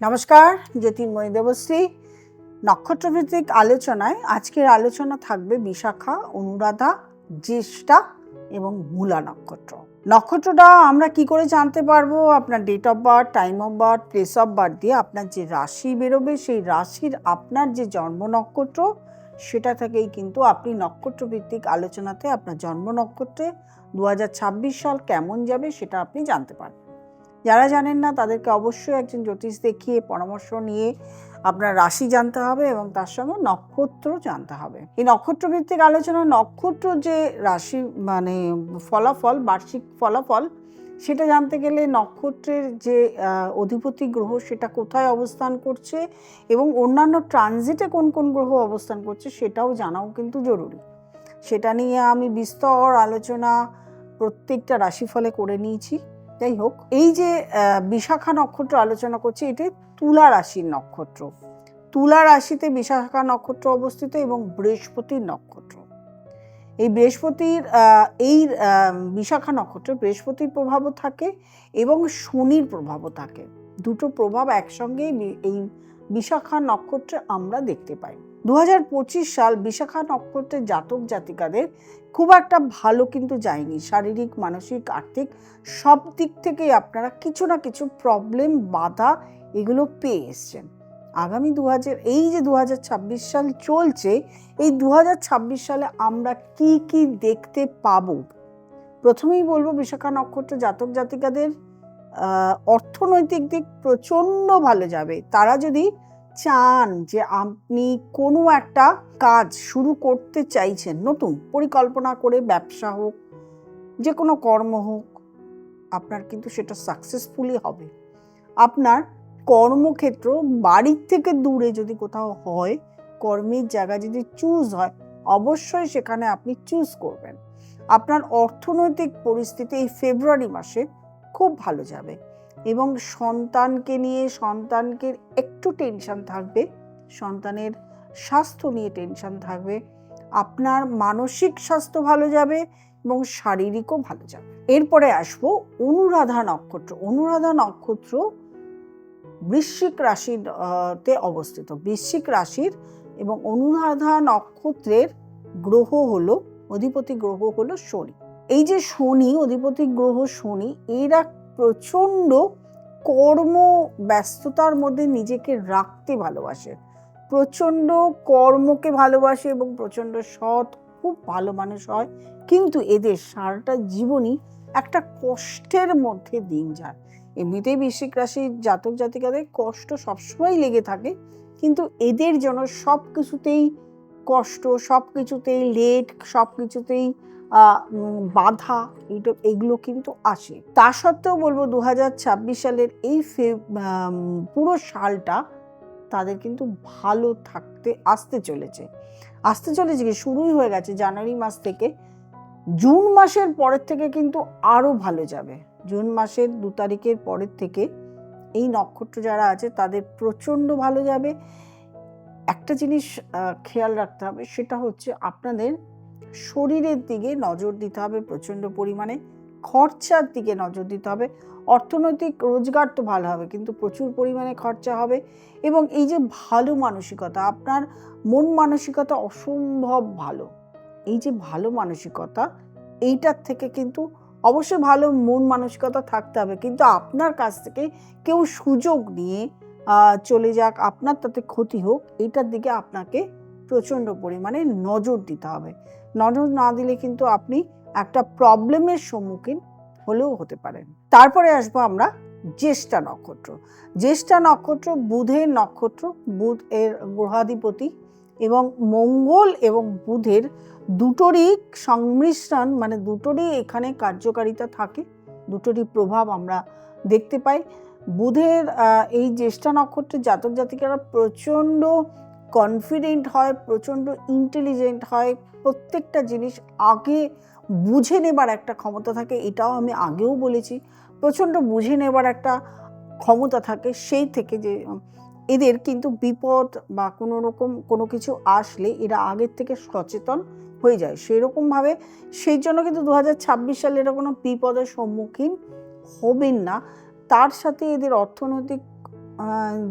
নমস্কার, জ্যোতির্ময়ী দেবশ্রী নক্ষত্রভিত্তিক আলোচনায় আজকের আলোচনা থাকবে বিশাখা, অনুরাধা, জ্যেষ্ঠা এবং মূলা নক্ষত্র। নক্ষত্রটা আমরা কি করে জানতে পারবো? আপনার date of birth, time of birth, place of birth দিয়ে আপনার যে রাশি বেরোবে, সেই রাশির আপনার যে জন্ম নক্ষত্র সেটা থেকেই কিন্তু আপনি নক্ষত্রভিত্তিক আলোচনাতে আপনার জন্ম নক্ষত্রে 2026 সাল কেমন যাবে সেটা আপনি জানতে পারবেন। যারা জানেন না তাদেরকে অবশ্যই একজন জ্যোতিষ দেখিয়ে পরামর্শ নিয়ে আপনার রাশি জানতে হবে এবং তার সঙ্গে নক্ষত্র জানতে হবে। এই নক্ষত্রভিত্তিক আলোচনা নক্ষত্র যে রাশি মানে ফলাফল, বার্ষিক ফলাফল, সেটা জানতে গেলে নক্ষত্রের যে অধিপতি গ্রহ সেটা কোথায় অবস্থান করছে এবং অন্যান্য ট্রানজিটে কোন কোন গ্রহ অবস্থান করছে সেটাও জানাও কিন্তু জরুরি। সেটা নিয়ে আমি বিস্তর আলোচনা প্রত্যেকটা রাশিফলে করে নিয়েছি। যাই হোক, এই যে বিশাখা নক্ষত্র আলোচনা করছি, এটা তুলা রাশির নক্ষত্র। তুলা রাশিতে বিশাখা নক্ষত্র অবস্থিত এবং বৃহস্পতির নক্ষত্র। এই বৃহস্পতির বিশাখা নক্ষত্রে বৃহস্পতির প্রভাবও থাকে এবং শনির প্রভাবও থাকে। দুটো প্রভাব একসঙ্গে এই বিশাখা নক্ষত্রে আমরা দেখতে পাই। 2025 সাল বিশাখা নক্ষত্রের জাতক জাতিকাদের খুব একটা ভালো কিন্তু যায়নি। শারীরিক, মানসিক, আর্থিক সব দিক থেকেই আপনারা কিছু না কিছু প্রবলেম, বাধা এগুলো পেয়ে এসছেন। আগামী 2026 সাল চলছে, এই 2026 সালে আমরা কি কি দেখতে পাবো? প্রথমেই বলবো বিশাখা নক্ষত্র জাতক জাতিকাদের অর্থনৈতিক দিক প্রচণ্ড ভালো যাবে। তারা যদি চান যে আপনি কোনো একটা কাজ শুরু করতে চাইছেন, নতুন পরিকল্পনা করে, ব্যবসা হোক, যে কোনো কর্ম হোক, আপনার কিন্তু সেটা সাকসেসফুলি হবে। আপনার কর্মক্ষেত্র বাড়ির থেকে দূরে যদি কোথাও হয়, কর্মের জায়গা যদি চুজ হয়, অবশ্যই সেখানে আপনি চুজ করবেন। আপনার অর্থনৈতিক পরিস্থিতি এই ফেব্রুয়ারি মাসে খুব ভালো যাবে এবং সন্তানকে নিয়ে সন্তানকে একটু টেনশন থাকবে, সন্তানের স্বাস্থ্য নিয়ে টেনশন থাকবে। আপনার মানসিক স্বাস্থ্য ভালো যাবে এবং শারীরিকও ভালো যাবে। এরপরে আসবো অনুরাধা নক্ষত্র। অনুরাধা নক্ষত্র বৃশ্চিক রাশিতে অবস্থিত। বৃশ্চিক রাশির এবং অনুরাধা নক্ষত্রের গ্রহ হলো, অধিপতি গ্রহ হলো শনি। এই যে শনি, অধিপতি গ্রহ শনি, এরা প্রচণ্ড কর্ম ব্যস্ততার মধ্যে নিজেকে রাখতে ভালোবাসে, প্রচণ্ড কর্মকে ভালোবাসে এবং প্রচণ্ড সৎ, খুব ভালো মানুষ হয়। কিন্তু এদের সারাটা জীবনই একটা কষ্টের মধ্যে দিন যায়। এমনিতেই বৃশ্চিক রাশির জাতক জাতিকাদের কষ্ট সবসময় লেগে থাকে, কিন্তু এদের জন্য সব কিছুতেই কষ্ট, সব কিছুতেই লেট, সব কিছুতেই বাধা, এগুলো কিন্তু আসে। তা সত্ত্বেও বলবো 2026 সালের এই পুরো সালটা তাদের কিন্তু ভালো থাকতে আসতে চলেছে কি শুরুই হয়ে গেছে জানুয়ারি মাস থেকে। জুন মাসের পরের থেকে কিন্তু আরো ভালো যাবে। জুন মাসের 2 তারিখের পরের থেকে এই নক্ষত্র যারা আছে তাদের প্রচণ্ড ভালো যাবে। একটা জিনিস খেয়াল রাখতে হবে, সেটা হচ্ছে আপনাদের শরীরের দিকে নজর দিতে হবে প্রচণ্ড পরিমাণে, খরচার দিকে নজর দিতে হবে। অর্থনৈতিক রোজগার তো ভালো হবে, কিন্তু প্রচুর পরিমাণে খরচা হবে। এবং এই যে ভালো মানসিকতা, আপনার মন মানসিকতা অসম্ভব ভালো। এই যে ভালো মানসিকতা, এইটার থেকে কিন্তু অবশ্যই ভালো মন মানসিকতা থাকতে হবে, কিন্তু আপনার কাছ থেকে কেউ সুযোগ নিয়ে চলে যাক, আপনার তাতে ক্ষতি হোক, এইটার দিকে আপনাকে প্রচণ্ড পরিমাণে নজর দিতে হবে। নজর না দিলে কিন্তু আপনি একটা প্রবলেমের সম্মুখীন হলেও হতে পারেন। তারপরে আসবো আমরা জ্যেষ্ঠা নক্ষত্র। জ্যেষ্ঠা নক্ষত্র বুধের নক্ষত্র। বুধ এর গ্রহাধিপতি এবং মঙ্গল এবং বুধের দুটোরই সংমিশ্রণ, মানে দুটোরই এখানে কার্যকারিতা থাকে, দুটোরই প্রভাব আমরা দেখতে পাই। বুধের এই জ্যেষ্ঠা নক্ষত্রের জাতক জাতিকারা প্রচণ্ড কনফিডেন্ট হয়, প্রচণ্ড ইন্টেলিজেন্ট হয়, প্রত্যেকটা জিনিস আগে বুঝে নেবার একটা ক্ষমতা থাকে। এটাও আমি আগেও বলেছি, প্রচণ্ড বুঝে নেবার একটা ক্ষমতা থাকে। সেই থেকে যে এদের কিন্তু বিপদ বা কোনো কিছু আসলে এরা আগের থেকে সচেতন হয়ে যায় সেরকমভাবে। সেই জন্য কিন্তু 2026 সালে এরা কোনো বিপদের সম্মুখীন হবেন না। তার সাথে এদের অর্থনৈতিক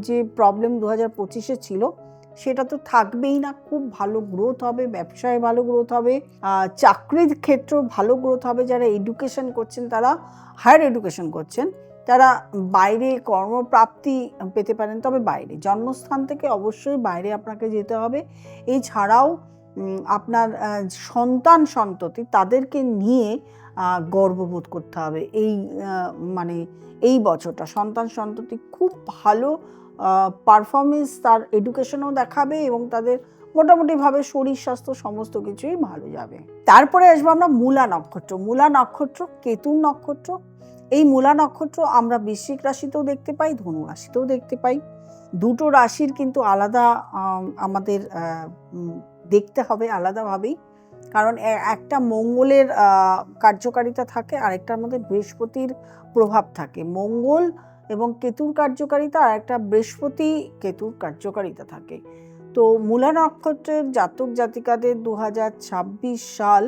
যে প্রবলেম 2025-এ ছিল সেটা তো থাকবেই না। খুব ভালো গ্রোথ হবে, ব্যবসায় ভালো গ্রোথ হবে, চাকরির ক্ষেত্রেও ভালো গ্রোথ হবে। যারা এডুকেশন করছেন, তারা হায়ার এডুকেশন করছেন, তারা বাইরে কর্মপ্রাপ্তি পেতে পারেন, তবে বাইরে, জন্মস্থান থেকে অবশ্যই বাইরে আপনাকে যেতে হবে। এছাড়াও আপনার সন্তান সন্ততি তাদেরকে নিয়ে গর্ববোধ করতে হবে। মানে এই বছরটা সন্তান সন্ততি খুব ভালো পারফরমেন্স, তার এডুকেশনও দেখাবে এবং তাদের মোটামুটিভাবে শরীর স্বাস্থ্য সমস্ত কিছুই ভালো যাবে। তারপরে আসবো আমরা মূলা নক্ষত্র। মূলা নক্ষত্র কেতুর নক্ষত্র। এই মূলা নক্ষত্র আমরা বৃশ্চিক রাশিতেও দেখতে পাই, ধনু রাশিতেও দেখতে পাই। দুটো রাশির কিন্তু আলাদা আমাদের দেখতে হবে আলাদাভাবেই, কারণ একটা মঙ্গলের কার্যকারিতা থাকে, আরেকটার মধ্যে বৃহস্পতির প্রভাব থাকে। মঙ্গল এবং কেতুর কার্যকারিতা, আর একটা বৃহস্পতি কেতুর কার্যকারিতা থাকে। তো মূলা নক্ষত্রের জাতক জাতিকাদের 2026 সাল,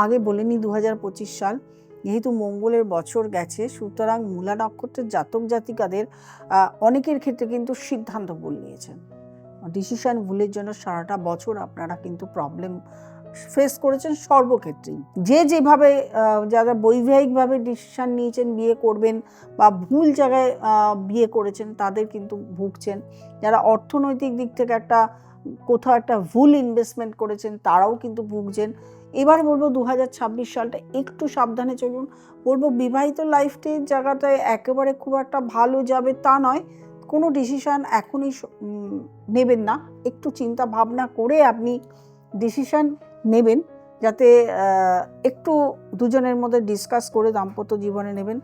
আগে বলিনি 2025 সাল, যেহেতু মঙ্গলের বছর গেছে, সুতরাং মূলা নক্ষত্রের জাতক জাতিকাদের অনেকের ক্ষেত্রে কিন্তু সিদ্ধান্ত ভুল নিয়েছেন। ডিসিশন ভুলের জন্য সারাটা বছর আপনারা কিন্তু প্রবলেম ফেস করেছেন সর্বক্ষেত্রেই। যেভাবে যারা বৈবাহিকভাবে ডিসিশন নিয়েছেন বিয়ে করবেন বা ভুল জায়গায় বিয়ে করেছেন, তাদের কিন্তু ভুগছেন। যারা অর্থনৈতিক দিক থেকে কোথাও একটা ভুল ইনভেস্টমেন্ট করেছেন, তারাও কিন্তু ভুগছেন। এবার বলবো 2026 সালটা একটু সাবধানে চলুন। বলবো বিবাহিত লাইফটির জায়গাটায় একেবারে খুব একটা ভালো যাবে তা নয়। কোনো ডিসিশান এখনই নেবেন না, একটু চিন্তা ভাবনা করে আপনি ডিসিশান নেবেন, যাতে একটু দুজনের মধ্যে ডিসকাস করে দাম্পত্য জীবনে নেবেন।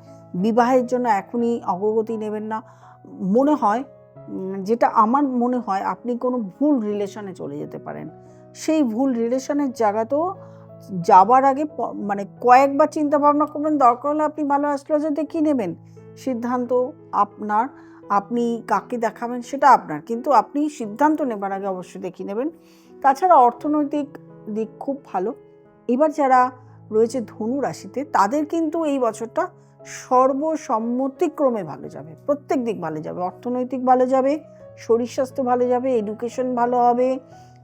বিবাহের জন্য এখনই অগ্রগতি নেবেন না। মনে হয়, যেটা আমার মনে হয়, আপনি কোনো ভুল রিলেশনে চলে যেতে পারেন। সেই ভুল রিলেশনের জায়গাতেও যাবার আগে মানে কয়েকবার চিন্তা ভাবনা করবেন। দরকার হলে আপনি ভালো অ্যাস্ট্রোলজার দেখিয়ে নেবেন। সিদ্ধান্ত আপনার, আপনি কাকে দেখাবেন সেটা আপনার, কিন্তু আপনি সিদ্ধান্ত নেবার আগে অবশ্যই দেখিয়ে নেবেন। তাছাড়া অর্থনৈতিক দিক খুব ভালো। এবার যারা রয়েছে ধনু রাশিতে, তাদের কিন্তু এই বছরটা সর্বসম্মতিক্রমে ভালো যাবে, প্রত্যেক দিক ভালো যাবে। অর্থনৈতিক ভালো যাবে, শরীর স্বাস্থ্য ভালো যাবে, এডুকেশন ভালো হবে,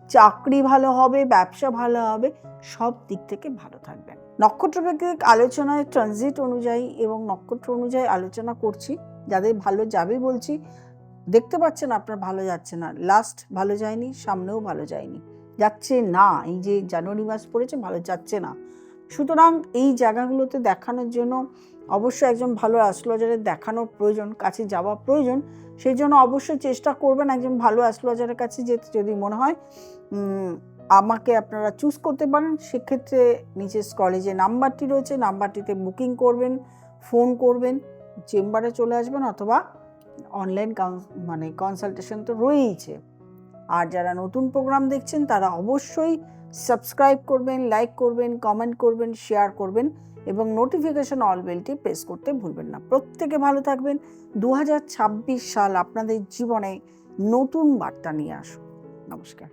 চাকরি ভালো হবে, ব্যবসা ভালো হবে, সব দিক থেকে ভালো থাকবেন। নক্ষত্রভিত্তিক আলোচনায় ট্রানজিট অনুযায়ী এবং নক্ষত্র অনুযায়ী আলোচনা করছি। যাদের ভালো যাবে বলছি, দেখতে পাচ্ছেন আপনার ভালো যাচ্ছে না, লাস্ট ভালো যায়নি, সামনেও ভালো যায়নি, যাচ্ছে না, এই যে জানুয়ারি মাস পড়েছে ভালো যাচ্ছে না। সুতরাং এই জায়গাগুলোতে দেখানোর জন্য অবশ্যই একজন ভালো অ্যাস্ট্রোলজারের দেখানোর প্রয়োজন, কাছে যাওয়া প্রয়োজন। সেই জন্য অবশ্যই চেষ্টা করবেন একজন ভালো অ্যাস্ট্রোলজারের কাছে যেতে। যদি মনে হয় আমাকে আপনারা চুজ করতে পারেন, সেক্ষেত্রে নিচে স্ক্রলে যে নাম্বারটি রয়েছে, নাম্বারটিতে বুকিং করবেন, ফোন করবেন, চেম্বারে চলে আসবেন, অথবা অনলাইন কনসালটেশন তো রয়েইছে। আর যারা নতুন প্রোগ্রাম দেখছেন, তারা অবশ্যই সাবস্ক্রাইব করবেন, লাইক করবেন, কমেন্ট করবেন, শেয়ার করবেন এবং নোটিফিকেশন অল বেলটি প্রেস করতে ভুলবেন না। প্রত্যেকে ভালো থাকবেন। 2026 সাল আপনাদের জীবনে নতুন বার্তা নিয়ে আসুন। নমস্কার।